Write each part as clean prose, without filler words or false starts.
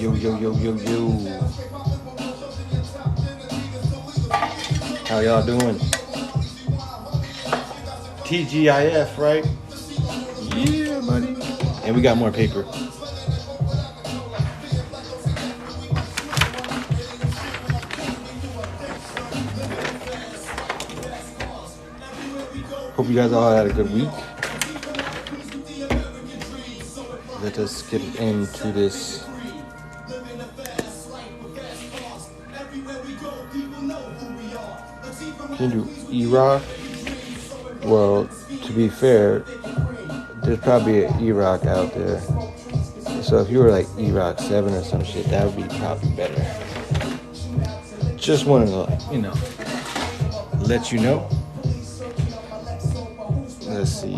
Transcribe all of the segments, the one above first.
Yo, yo, yo, yo, yo. How y'all doing? TGIF, right? Yeah, buddy. And we got more paper. Hope you guys all had a good week. Let us get into this. Can you do E-Rock? Well, to be fair, there's probably an E-Rock out there. So if you were like E-Rock 7 or some shit, that would be probably better. Just wanted to, let you know. Let's see.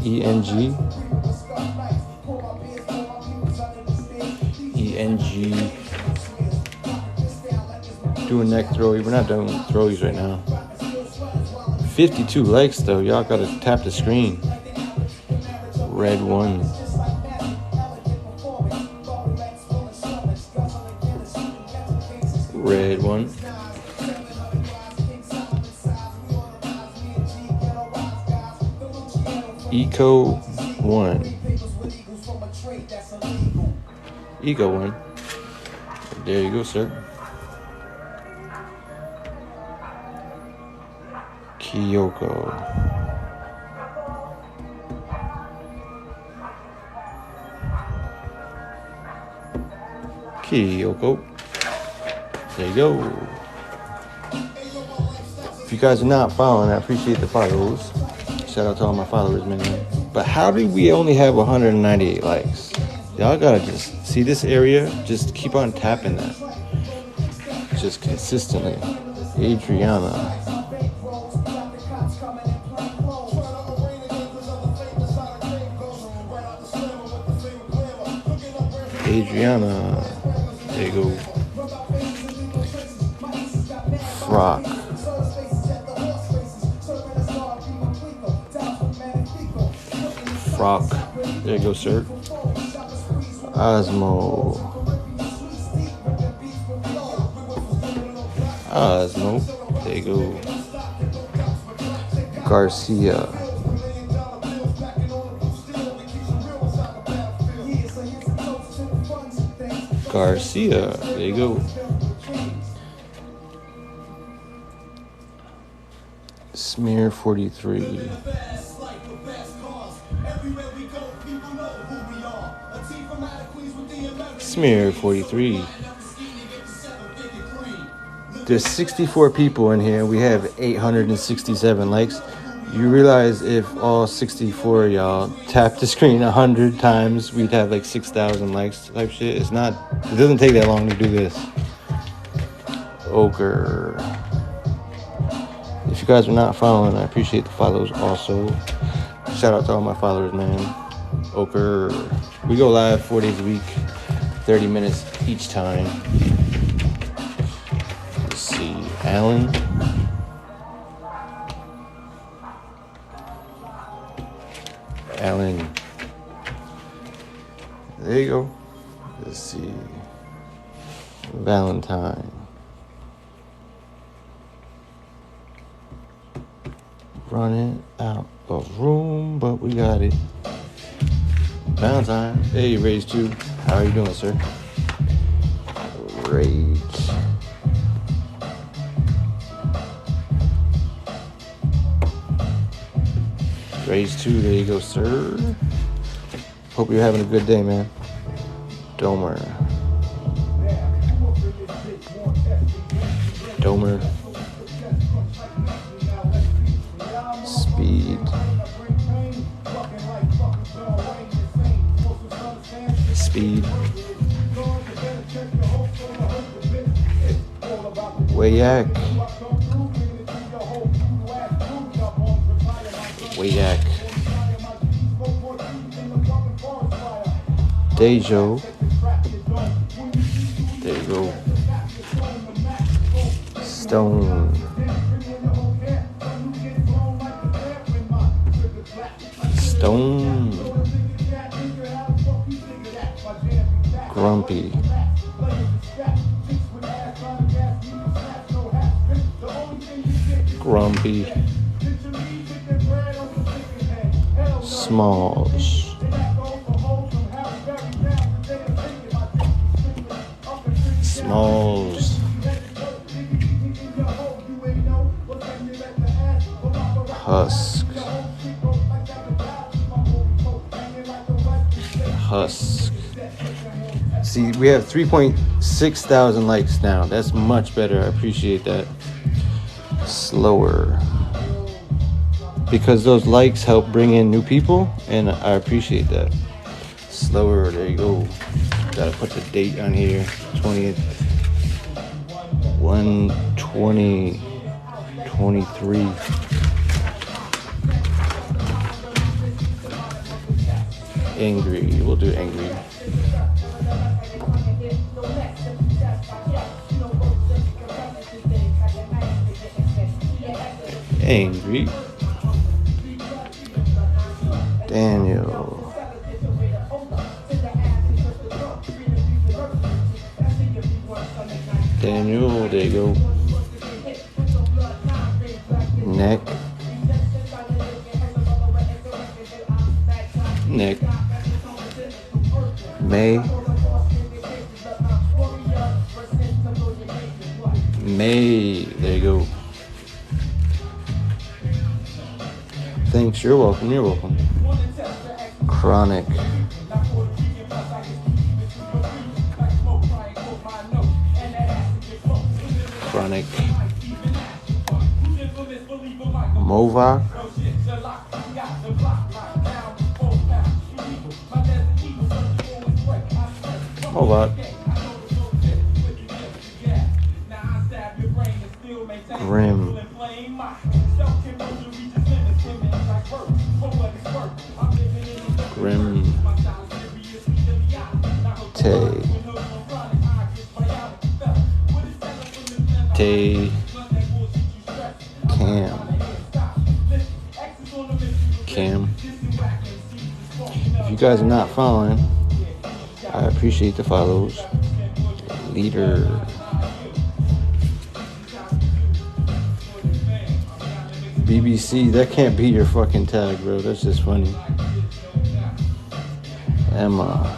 ENG. Doing neck throwy. We're not doing throwies right now. 52 likes though. Y'all gotta tap the screen. Red 1. Red 1. Eco 1. Eco 1. There you go, sir. Kyoko. There you go. If you guys are not following, I appreciate the follows. Shout out to all my followers, man. But how did we only have 198 likes? Y'all gotta just see this area. Just keep on tapping that. Just consistently. Adriana. There you go. Frock. There you go, sir. Osmo. There you go. Garcia. There you go. Smear 43. Smear 43. There's 64 people in here. We have 867 likes. You realize if all 64 of y'all tap the screen 100 times, we'd have like 6,000 likes type shit. It doesn't take that long to do this. Ochre. If you guys are not following, I appreciate the follows also. Shout out to all my followers, man. Ochre. We go live 4 days a week, 30 minutes each time. Let's see. Alan. There you go. Let's see. Valentine. Running out of room, but we got it. Valentine. Hey, Rage 2. How are you doing, sir? Rage. Rage 2, there you go, sir. Hope you're having a good day, man. Domer. Speed. Wayak. Dejo. There you go. Stone. Stone. Grumpy. Grumpy. Smalls. Smalls. Husk. Husk. See, we have 3.6 thousand likes now. That's much better. I appreciate that. Slower. Because those likes help bring in new people, and I appreciate that. Slower, there you go. Gotta put the date on here. 20th. 1/20/23. Angry. We'll do angry. Angry. Daniel. Daniel, there you go. Neck. Nick. May. May. There you go. Thanks. You're welcome. You're welcome. Chronic. Chronic. Movac. Movac. Grim. Grim. Tay. Tay. Cam. Cam. If you guys are not following, I appreciate the follows. Leader. BBC, that can't be your fucking tag, bro. That's just funny. Emma.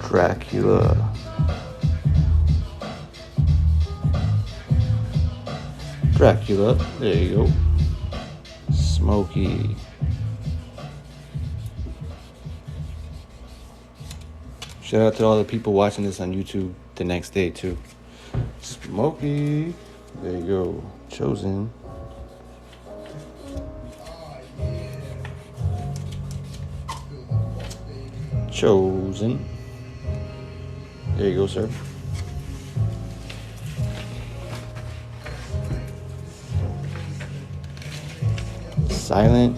Dracula. Dracula. There you go. Smokey. Shout out to all the people watching this on YouTube the next day too. Smokey. There you go. Chosen. Chosen. There you go, sir. Silent.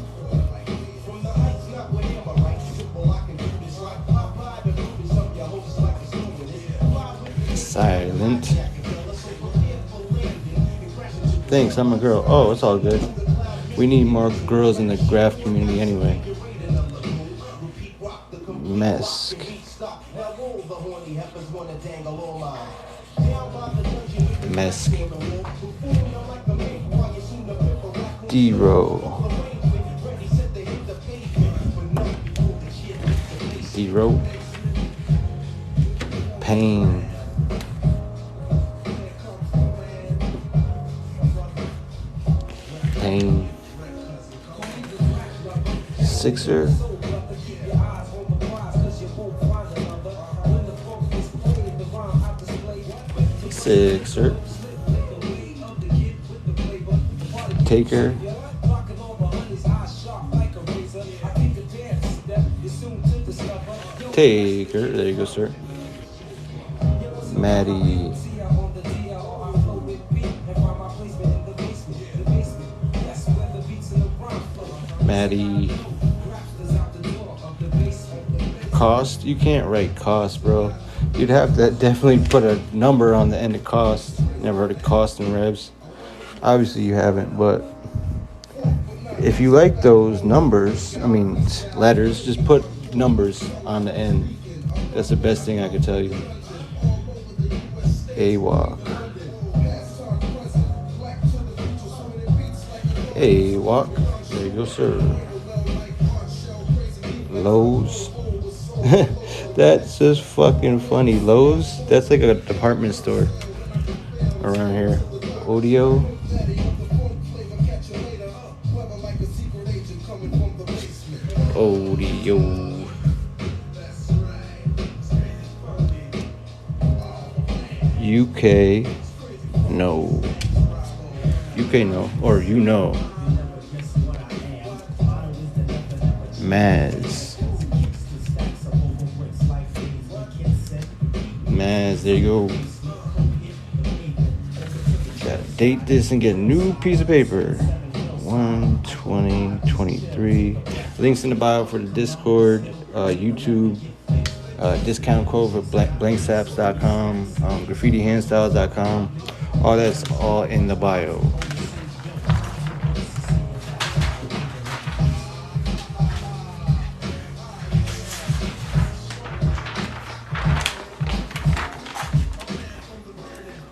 Silent. Thanks, I'm a girl. Oh, it's all good. We need more girls in the graph community anyway. Mesk. Mesk. D-Row. D-Row. Pain. Pain. Sixer. Sixer. Taker. Taker. There you go, sir. Maddie. Maddie. Cost? You can't write cost, bro. You'd have to definitely put a number on the end of cost. Never heard of cost and revs. Obviously you haven't, but if you like those numbers, I mean letters, just put numbers on the end. That's the best thing I could tell you. A-Walk. A-Walk. There you go, sir. Lowe's. That's just fucking funny. Lowe's? That's like a department store around here. Audio. Audio. UK. No. UK no. Or you know. Maz. There you go. Gotta date this and get a new piece of paper. 1/20/23. Links in the bio for the Discord, YouTube, discount code for blanksaps.com, graffitihandstyles.com. All that's all in the bio.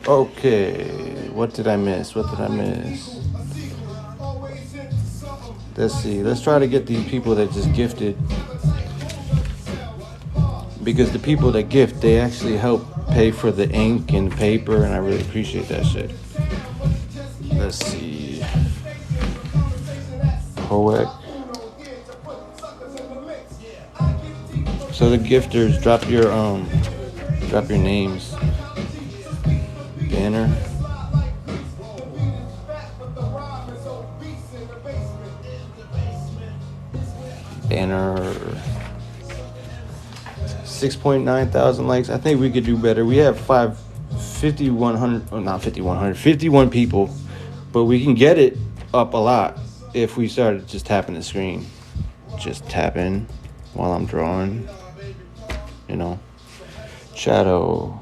Okay, what did I miss? Let's see. Let's try to get the people that just gifted. Because the people that gift, they actually help pay for the ink and the paper, and I really appreciate that shit. Let's see. Poet. So the gifters, drop your names. Banner. Banner. 6.9 thousand likes. I think we could do better. We have 51 people, but we can get it up a lot if we started just tapping the screen. Just tapping while I'm drawing, you know. Shadow.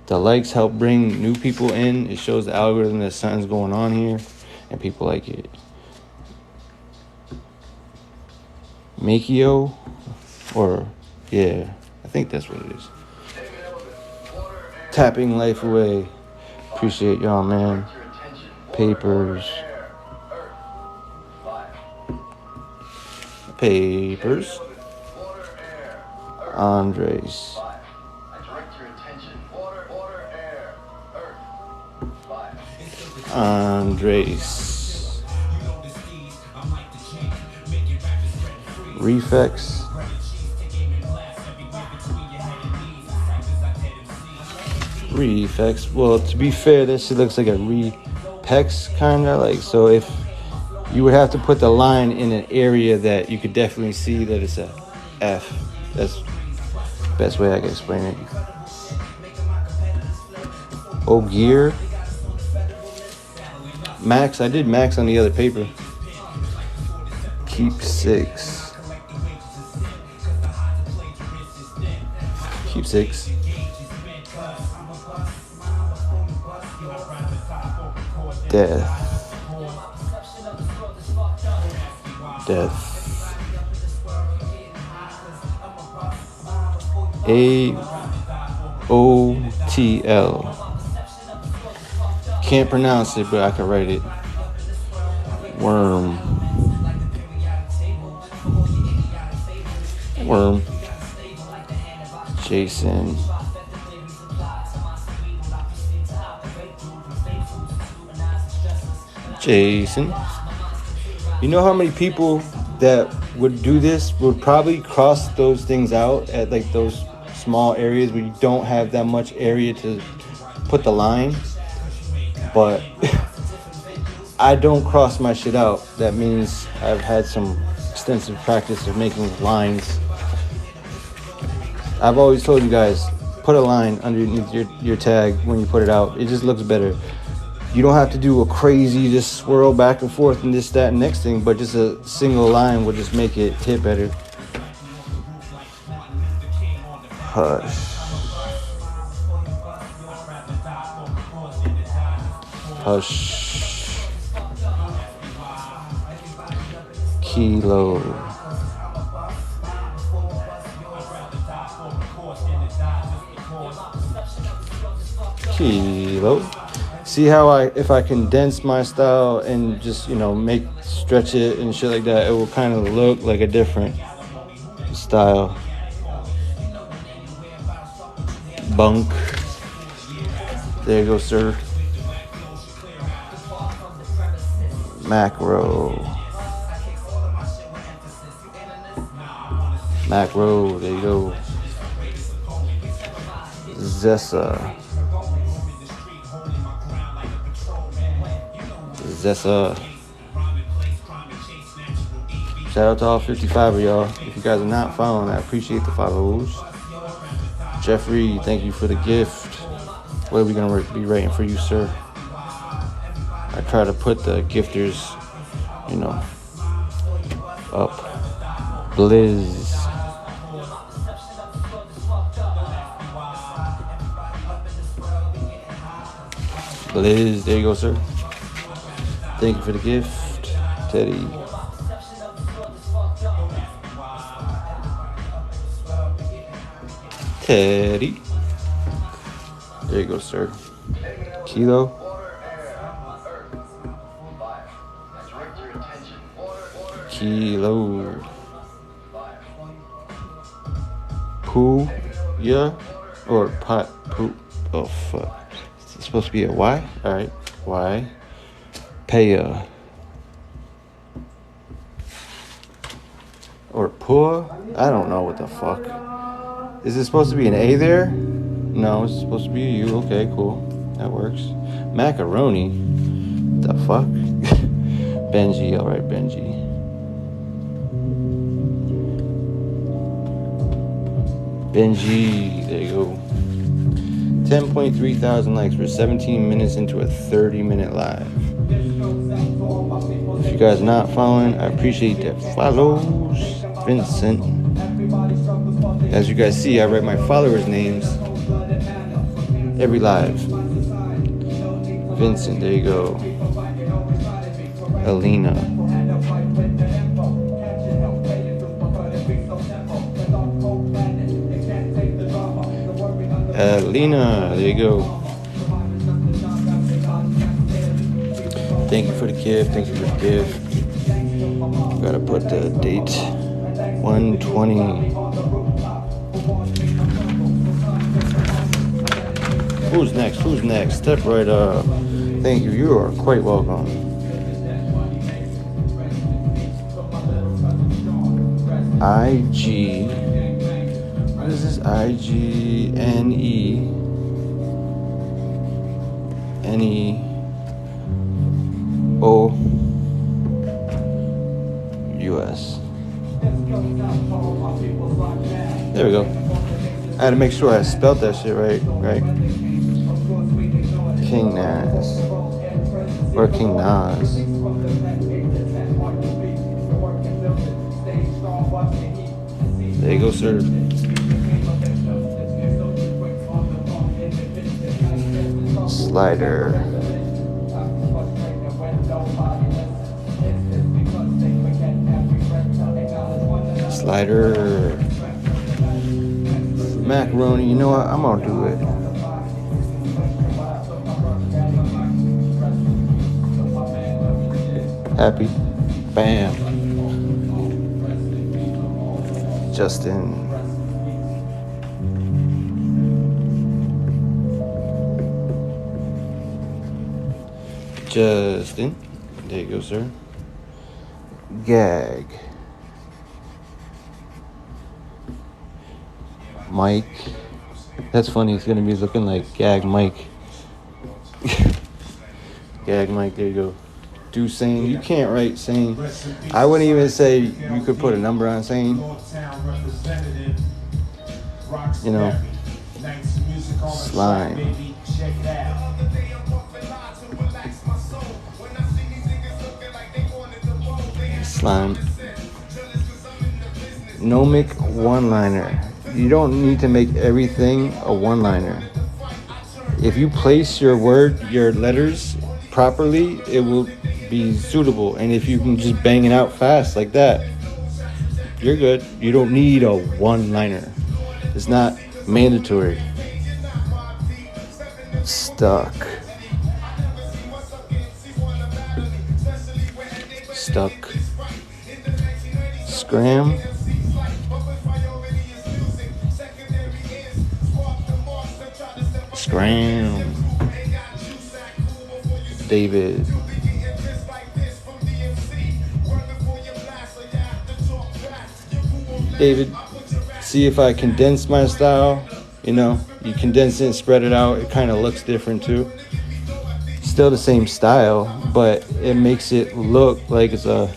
The likes help bring new people in. It shows the algorithm that something's going on here, and people like it. Makio, or yeah, I think that's what it is. Tapping life away. Appreciate y'all, man. Papers. Andres. Reflex. Well, to be fair, this shit looks like a repex kind of like. So if you would have to put the line in an area that you could definitely see that it's a F. That's the best way I can explain it. Oh, gear. Max. I did max on the other paper. Keep 6. Keep 6. Death. AOTL. Can't pronounce it, but I can write it. Worm. Jason. You know how many people that would do this would probably cross those things out at like those small areas where you don't have that much area to put the line? But I don't cross my shit out. That means I've had some extensive practice of making lines. I've always told you guys, put a line underneath your tag when you put it out. It just looks better. You don't have to do a crazy just swirl back and forth and this, that, and next thing, but just a single line will just make it hit better. Push. Push. Kilo. Kilo. See how if I condense my style and just, stretch it and shit like that, it will kind of look like a different style. Bunk. There you go, sir. Macro. Macro, there you go. Zessa. Shout out to all 55 of y'all. If you guys are not following, I appreciate the follows. Jeffrey, thank you for the gift. What are we going to be writing for you, sir? I try to put the gifters, up. Blizz. Blizz, there you go, sir. Thank you for the gift, Teddy. Teddy. There you go, sir. Kilo. Kilo. Poo. Yeah. Or pot. Poop. Oh, fuck. It's supposed to be a Y? Alright. Y. Paya. Or Pua? I don't know what the fuck. Is it supposed to be an A there? No, it's supposed to be a U. Okay, cool. That works. Macaroni. The fuck? Benji. Alright, Benji. Benji. There you go. 10.3 thousand likes. We're 17 minutes into a 30-minute live. If you guys are not following, I appreciate that follows. Vincent. As you guys see, I write my followers' names every live. Vincent, there you go. Alina. Alina, there you go. Thank you for the gift. Thank you for the gift. Gotta put the date. 120. Who's next? Step right up. Thank you. You are quite welcome. IG. What is this? IGNENEOUS. There we go. I had to make sure I spelled that shit right. King Nas. Or King Nas. There you go, sir. Slider. Macaroni. You know what? I'm gonna do it. Happy. Bam. Justin. There you go, sir. Gag. Mike. That's funny. It's going to be looking like Gag Mike. Gag Mike. There you go. Do Sane. You can't write Sane. I wouldn't even say you could put a number on Sane. Slime. Slime. Nomic one-liner. You don't need to make everything a one-liner. If you place your letters properly, it will be suitable. And if you can just bang it out fast like that, you're good. You don't need a one-liner. It's not mandatory. Stuck. Scram. David. See if I condense my style. You condense it and spread it out. It kind of looks different too. Still the same style, but it makes it look like it's a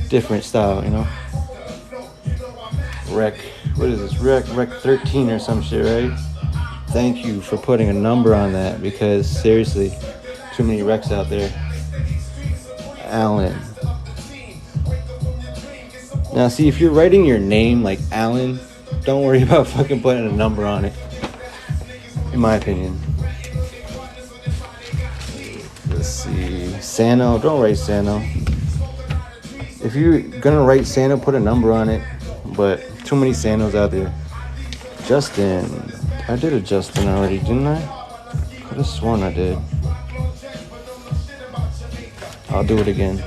different style, Rec. What is this? Rec 13 or some shit, right? Thank you for putting a number on that, because seriously, too many recs out there. Alan. Now, see, if you're writing your name like Alan, don't worry about fucking putting a number on it, in my opinion. Let's see. Sano. Don't write Sano. If you're gonna write Sano, put a number on it. But too many Sanos out there. Justin. I did a Justin already, didn't I? Could have sworn I did. I'll do it again.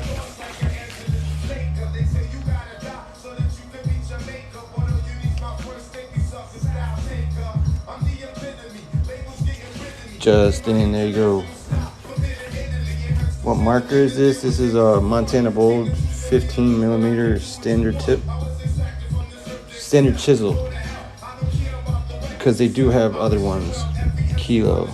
Justin, there you go. What marker is this? This is a Montana Bold 15 millimeter standard tip. Standard chisel. Because they do have other ones. Kilo.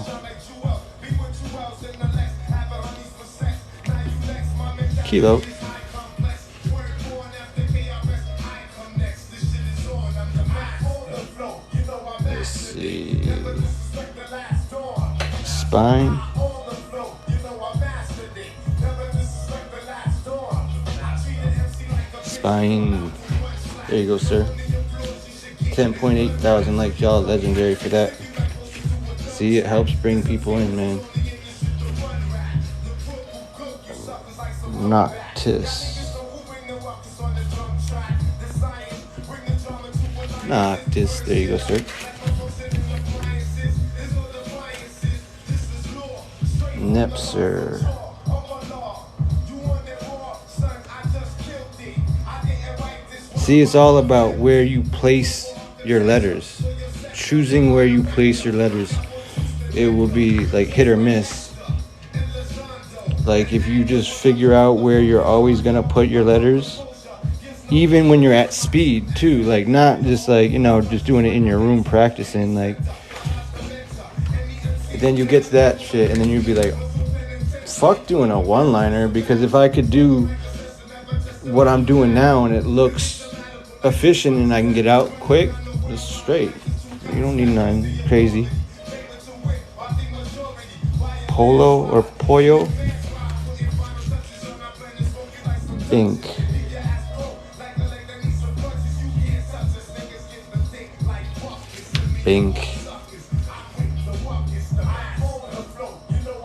Let's see. Spine. There you go, sir. 10.8 thousand likes. Y'all legendary for that. See, it helps bring people in, man. Noctis. There you go, sir. Nepser. See, it's all about where you place your letters. Choosing where you place your letters. It will be like hit or miss. Like if you just figure out where you're always gonna put your letters, even when you're at speed too, like not just like, just doing it in your room practicing, like then you get to that shit and then you'd be like, fuck doing a one-liner, because if I could do what I'm doing now and it looks efficient and I can get out quick, it's straight. You don't need nothing crazy. Polo or Pollo. Bink.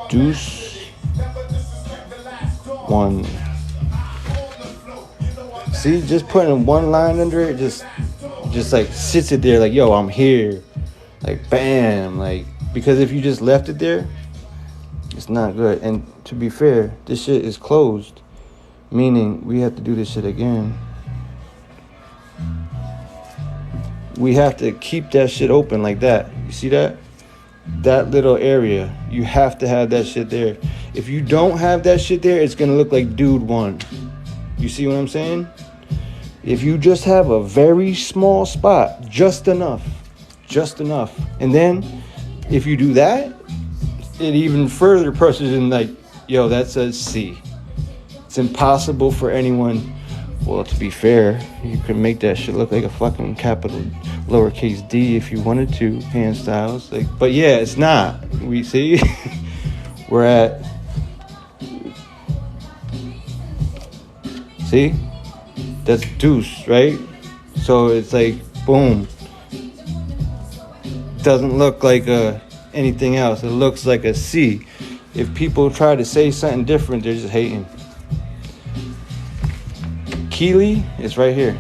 Deuce. 1. See, just putting one line under it just like sits it there like, yo, I'm here. Like, bam. Like, because if you just left it there, it's not good. And to be fair, this shit is closed, meaning we have to do this shit again. We have to keep that shit open like that. You see that? That little area. You have to have that shit there. If you don't have that shit there, it's going to look like dude one. You see what I'm saying? If you just have a very small spot, just enough. And then if you do that, it even further pushes in like, yo, that says C. It's impossible for anyone. Well, to be fair, you can make that shit look like a fucking capital lowercase d if you wanted to, handstyles. Like, but yeah, it's not. We see we're at. See, that's deuce, right? So it's like boom. doesn't look like anything else. It looks like a C. If people try to say something different, they're just hating. Keely is right here.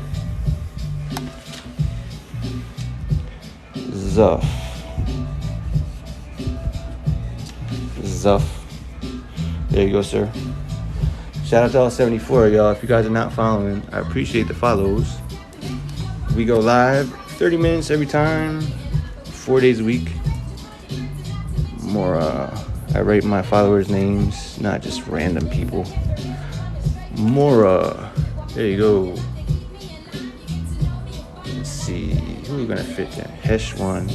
Zuff. There you go, sir. Shout out to all 74 y'all. If you guys are not following, I appreciate the follows. We go live 30 minutes every time, 4 days a week. I write my followers' names, not just random people. There you go. Let's see, who are we gonna fit there? Hesh one.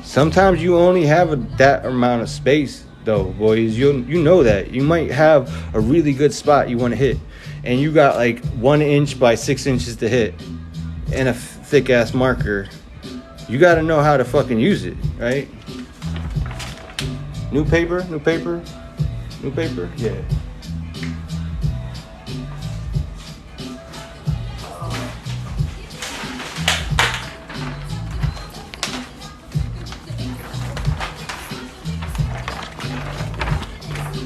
Sometimes you only have that amount of space, though, boys. You know that. You might have a really good spot you want to hit, and you got like 1 inch by 6 inches to hit, and a thick ass marker. You got to know how to fucking use it, right? New paper. Yeah.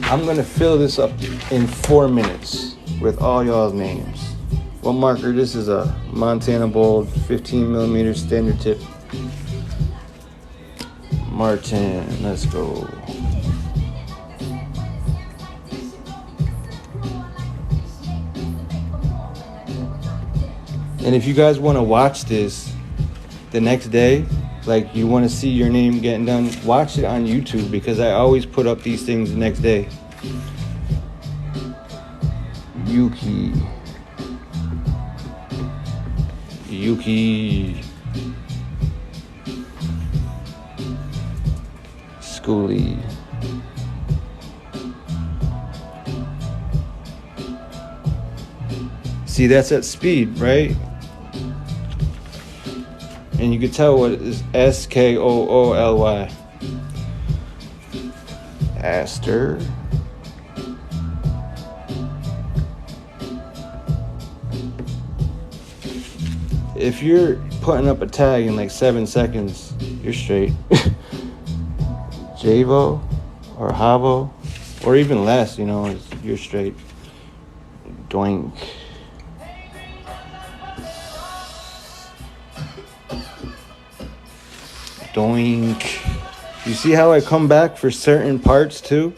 I'm gonna fill this up in 4 minutes with all y'all's names. What marker? This is a Montana Bold 15 millimeter standard tip. Martin, let's go. And if you guys want to watch this the next day, like you want to see your name getting done, watch it on YouTube, because I always put up these things the next day. Yuki. Schoolie. See, that's at speed, right? And you can tell what it is. Skooly. Aster. If you're putting up a tag in like 7 seconds, you're straight. Javo or Havo, or even less, you're straight. Doink. You see how I come back for certain parts too?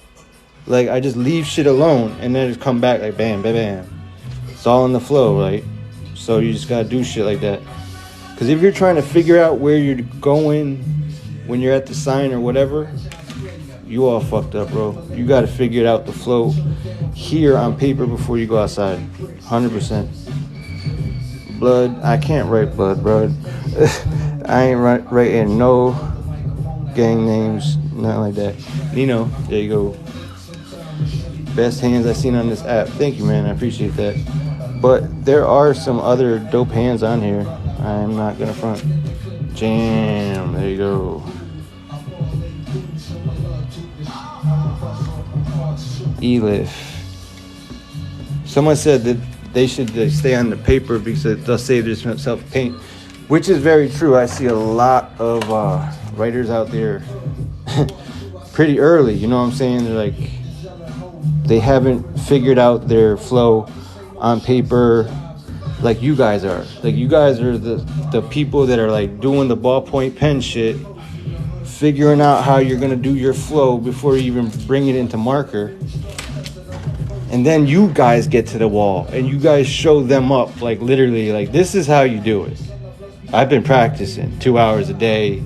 Like I just leave shit alone and then just come back like bam, bam, bam. It's all in the flow, right? So you just gotta do shit like that. Because if you're trying to figure out where you're going when you're at the sign or whatever, you all fucked up, bro. You gotta figure it out, the flow here on paper before you go outside. 100%. Blood, I can't write blood, bro. I ain't writing no gang names, nothing like that. Nino, there you go. Best hands I've seen on this app. Thank you, man. I appreciate that. But there are some other dope hands on here. I'm not gonna front. Jam, there you go. Elif. Someone said that they should stay on the paper because they'll save themselves paint, which is very true. I see a lot of writers out there pretty early, you know what I'm saying? They're like, they haven't figured out their flow on paper like you guys are. Like you guys are the people that are like doing the ballpoint pen shit, figuring out how you're gonna do your flow before you even bring it into marker. And then you guys get to the wall and you guys show them up, like literally, like this is how you do it. I've been practicing 2 hours a day.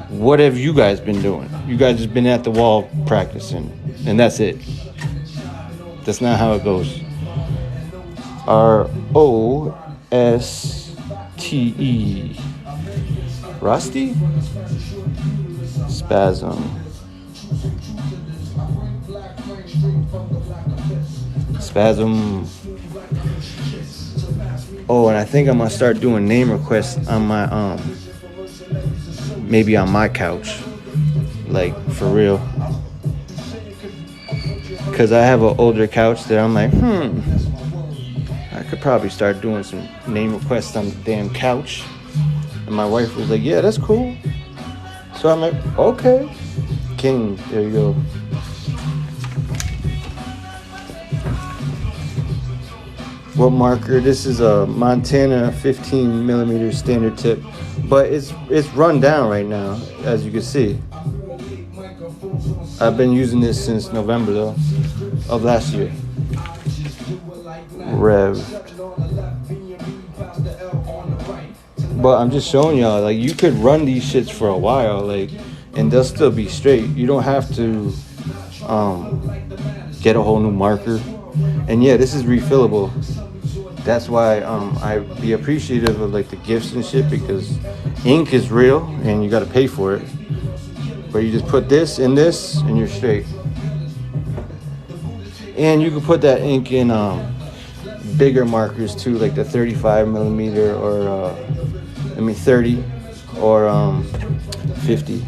What have you guys been doing? You guys just been at the wall practicing, and that's it. That's not how it goes. ROSTE. Rusty? Spasm. Oh, and I think I'm gonna start doing name requests on my maybe on my couch, like for real, because I have an older couch that I'm like, I could probably start doing some name requests on the damn couch. And my wife was like, yeah, that's cool. So I'm like, okay. King, there you go. What marker? This is a Montana 15 millimeter standard tip, but it's run down right now, as you can see. I've been using this since November though, of last year. Rev. But I'm just showing y'all, like, you could run these shits for a while, like, and they'll still be straight. You don't have to get a whole new marker. And yeah, this is refillable. That's why I'd be appreciative of like the gifts and shit, because ink is real and you gotta pay for it. But you just put this in this and you're straight. And you can put that ink in bigger markers too, like the 35 millimeter or 30 or 50.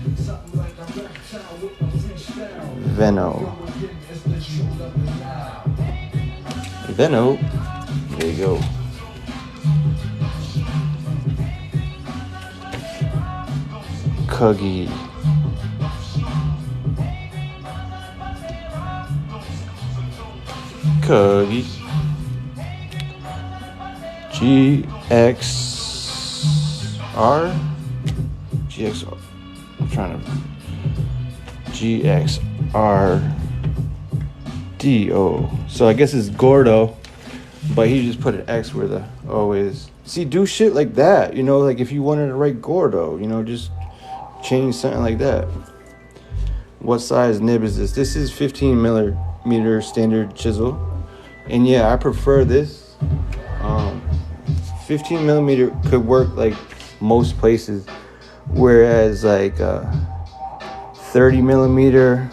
Veno. There you go. Cuggy. GXR. I'm trying to. GXRDO. So I guess it's Gordo, but he just put an X where the O is. See, do shit like that, you know, like if you wanted to write Gordo, you know, just change something like that. What size nib is this? This is 15 millimeter standard chisel. And yeah, I prefer this. 15 millimeter could work like most places, whereas like 30 millimeter,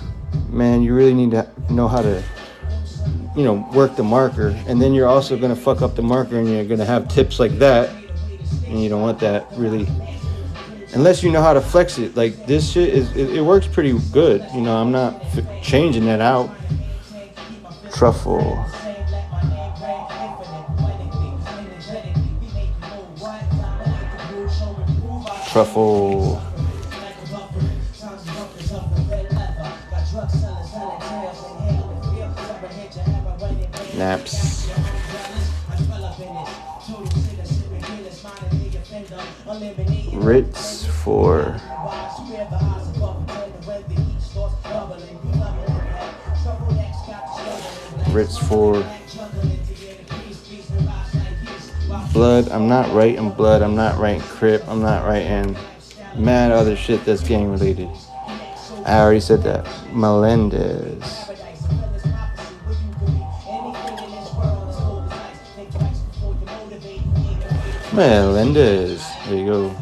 man, you really need to know how to, you know, work the marker. And then you're also going to fuck up the marker and you're going to have tips like that, and you don't want that really, unless you know how to flex it. Like this shit it works pretty good, you know. I'm not changing that out. Truffle. Naps. Ritz for blood. I'm not writing blood. I'm not writing Crip. I'm not writing mad other shit that's gang related. I already said that. Melendez. There you go.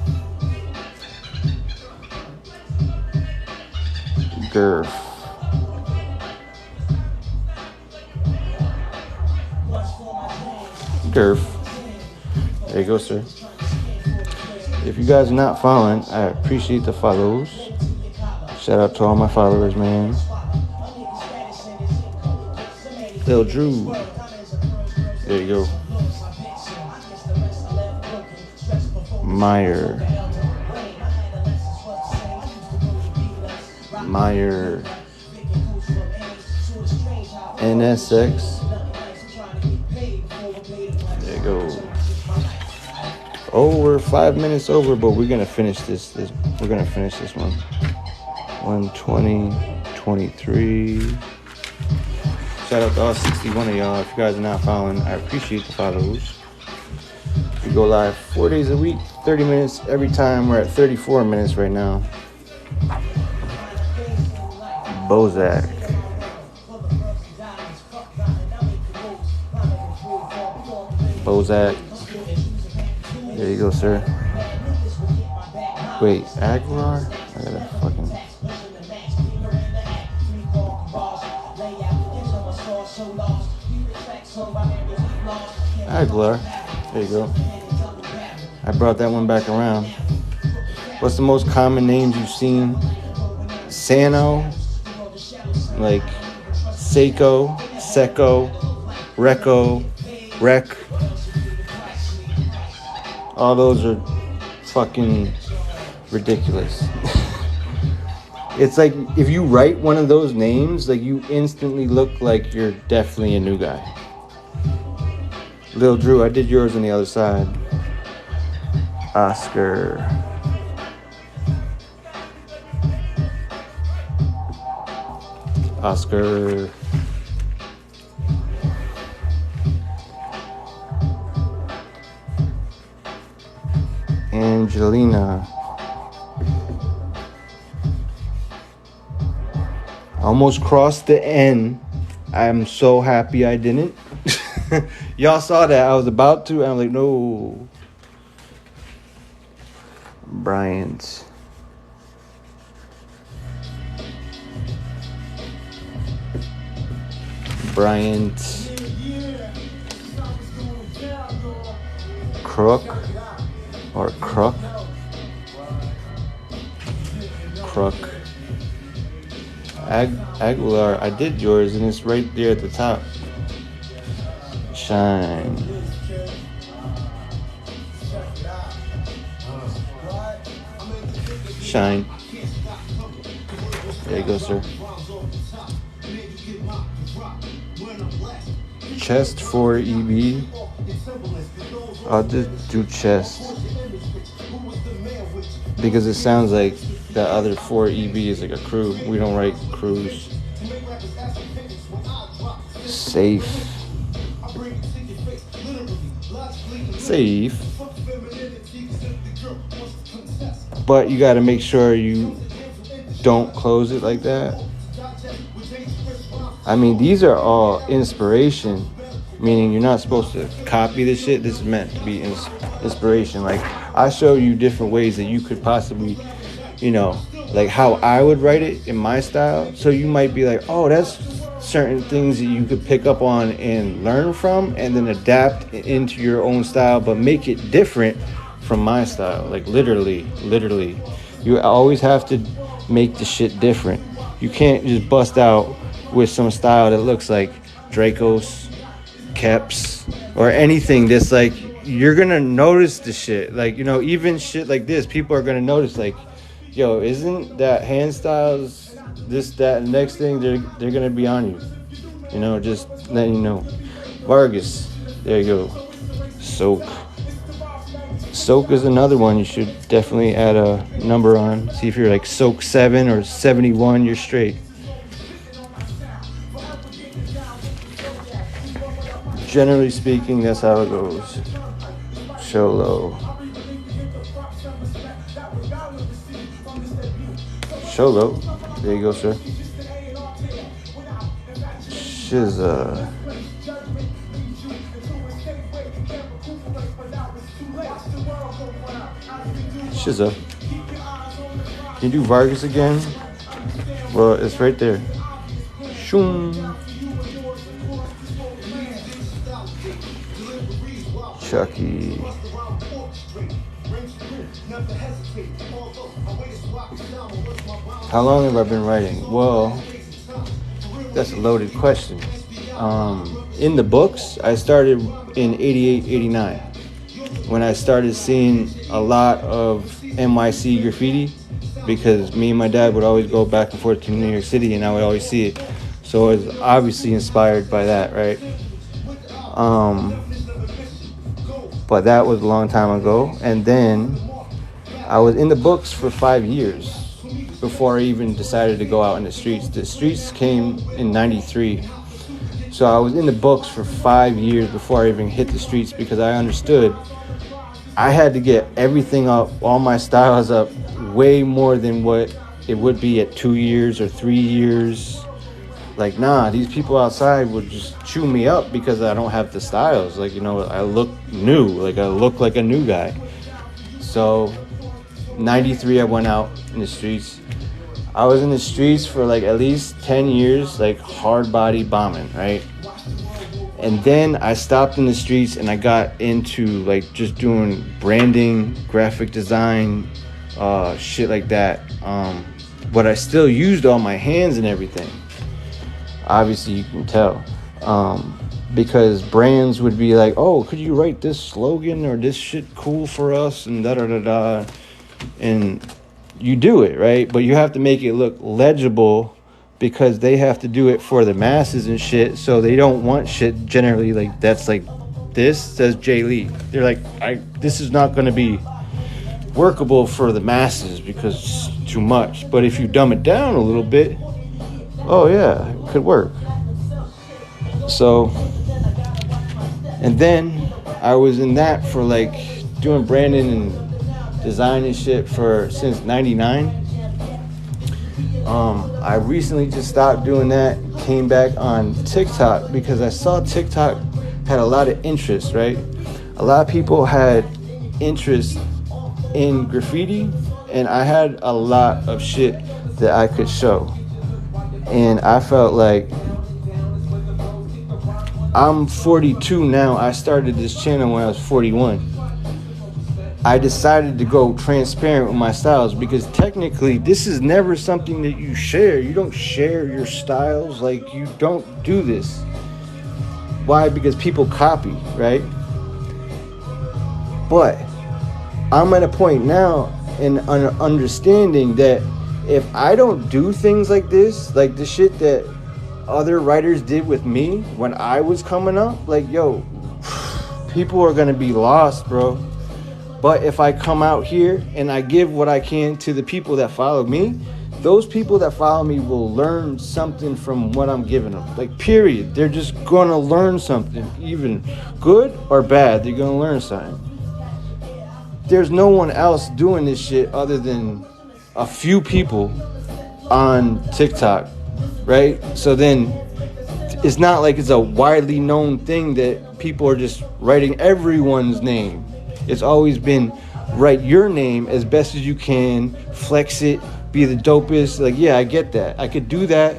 Gurf. There you go, sir. If you guys are not following, I appreciate the follows. Shout out to all my followers, man. Lil Drew. There you go. Meyer. NSX. There you go. Oh, we're 5 minutes over, but we're gonna finish this. We're gonna finish this one. 120:23. Shout out to all 61 of y'all. If you guys are not following, I appreciate the follows. We go live 4 days a week, 30 minutes every time. We're at 34 minutes right now. Bozak. There you go, sir. Wait, Aguilar? I gotta fucking... Aguilar. There you go. I brought that one back around. What's the most common names you've seen? Sano, like Seiko, Seco, Reco, Rec. All those are fucking ridiculous. It's like if you write one of those names, like you instantly look like you're definitely a new guy. Lil Drew, I did yours on the other side. Oscar. Angelina. Almost crossed the N. I'm so happy I didn't. Y'all saw that. I was about to. And I'm like, no. Bryant. Crook or Crook. Aguilar, I did yours and it's right there at the top. Shine. There you go, sir. Chest for EB. I'll just do chest because it sounds like the other 4 EB is like a crew. We don't write crews. Safe. But you got to make sure you don't close it like that. I mean, these are all inspiration, meaning you're not supposed to copy this shit. This is meant to be inspiration. Like, I show you different ways that you could possibly, like how I would write it in my style. So you might be like, oh, that's certain things that you could pick up on and learn from and then adapt into your own style, but make it different from my style. Like literally, you always have to make the shit different. You can't just bust out with some style that looks like Dracos, Keps, or anything that's like, you're gonna notice the shit. Like, even shit like this, people are gonna notice, like, yo, isn't that handstyles, this, that, and next thing, they're gonna be on you. Just letting you know. Vargas, there you go. Soak is another one you should definitely add a number on. See if you're like Soak 7 or 71, you're straight. Generally speaking, that's how it goes. Sholo, there you go, sir. Shizza. Can you do Vargas again? Well, it's right there. Shoom. Chucky. How long have I been writing? Well, that's a loaded question. In the books, I started in 88, 89. When I started seeing a lot of NYC graffiti, because me and my dad would always go back and forth to New York City and I would always see it. So I was obviously inspired by that, right? But that was a long time ago. And then I was in the books for 5 years before I even decided to go out in the streets. The streets came in 93. So I was in the books for 5 years before I even hit the streets, because I understood I had to get everything up, all my styles up, way more than what it would be at 2 years or 3 years. Like, nah, these people outside would just chew me up because I don't have the styles. Like, I look new. Like, I look like a new guy. So, 93, I went out in the streets. I was in the streets for, like, at least 10 years, like, hard body bombing, right? And then I stopped in the streets and I got into, like, just doing branding, graphic design, shit like that. But I still used all my hands and everything. Obviously, you can tell. because brands would be like, oh, could you write this slogan or this shit cool for us and da da da da, and you do it, right? But you have to make it look legible because they have to do it for the masses and shit. So they don't want shit generally like that's like, this says Jay Lee. They're like, this is not going to be workable for the masses because it's too much. But if you dumb it down a little bit, oh yeah, it could work. So, and then I was in that for like doing branding and design and shit since 99. I recently just stopped doing that, came back on TikTok because I saw TikTok had a lot of interest, right? A lot of people had interest in graffiti, and I had a lot of shit that I could show. And I felt like, I'm 42 now. I started this channel when I was 41. I decided to go transparent with my styles because technically this is never something that you share. You don't share your styles. Like, you don't do this. Why? Because people copy, right? But I'm at a point now in understanding that if I don't do things like this, like the shit that other writers did with me when I was coming up, like, yo, people are gonna be lost, bro. But if I come out here and I give what I can to the people that follow me, those people that follow me will learn something from what I'm giving them. Like, period. They're just gonna learn something, even good or bad. They're gonna learn something. There's no one else doing this shit other than a few people on TikTok, right? So then it's not like it's a widely known thing that people are just writing everyone's name. It's always been write your name as best as you can, flex it, be the dopest. Like, yeah, I get that. I could do that,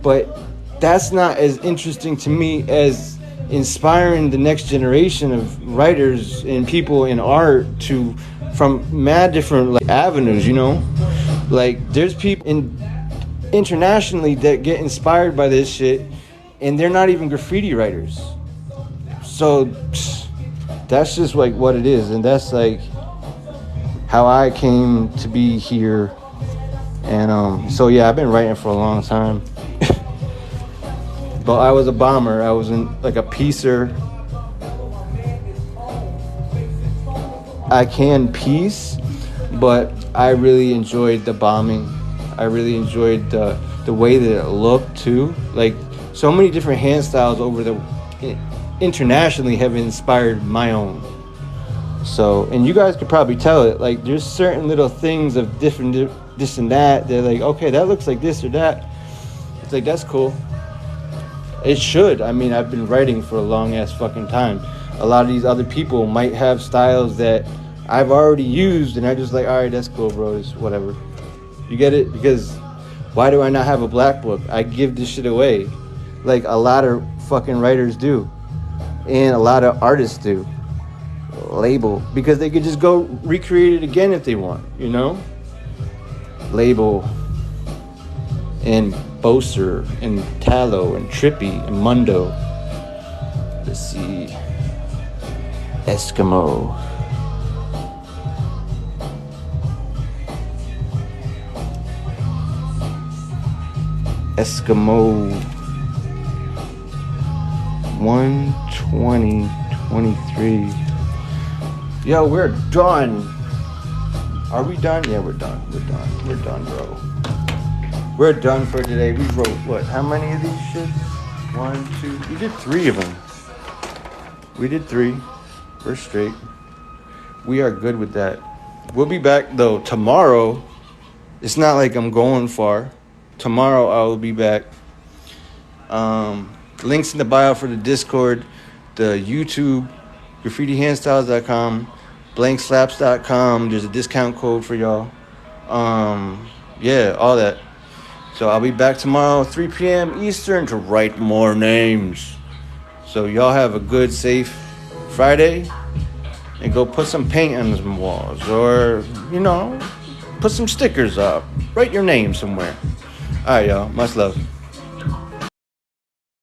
but that's not as interesting to me as inspiring the next generation of writers and people in art from mad different like avenues, you know? Like, there's people internationally that get inspired by this shit, and they're not even graffiti writers. So that's just like what it is, and that's like how I came to be here. And so yeah, I've been writing for a long time. But I was a bomber. I was in like a piecer. I can piece, but I really enjoyed the bombing. I really enjoyed the way that it looked too. Like, so many different hand styles internationally have inspired my own. So, and you guys could probably tell it, like, there's certain little things of different this and that. They're like, okay, that looks like this or that. It's like, that's cool. It should. I mean, I've been writing for a long ass fucking time. A lot of these other people might have styles that I've already used, and I just like, all right, that's cool, bro. It's whatever. You get it? Because why do I not have a black book? I give this shit away, like a lot of fucking writers do, and a lot of artists do. Label, because they could just go recreate it again if they want, you know? Label and Boser and Tallow and Trippy and Mundo. Let's see. Eskimo. Eskimo 12023. Yo, we're done. Are we done? Yeah, we're done. We're done, bro. We're done for today. We wrote, what, how many of these shits? 1, 2, we did 3 of them. We did 3. We're straight. We are good with that. We'll be back, though, tomorrow. It's not like I'm going far. Tomorrow I will be back. Links in the bio for the Discord, the YouTube, graffitihandstyles.com, blankslaps.com. There's a discount code for y'all. Yeah, all that. So I'll be back tomorrow, 3 p.m. Eastern, to write more names. So y'all have a good, safe Friday, and go put some paint on some walls, or, you know, put some stickers up. Write your name somewhere. All right, y'all. Much love.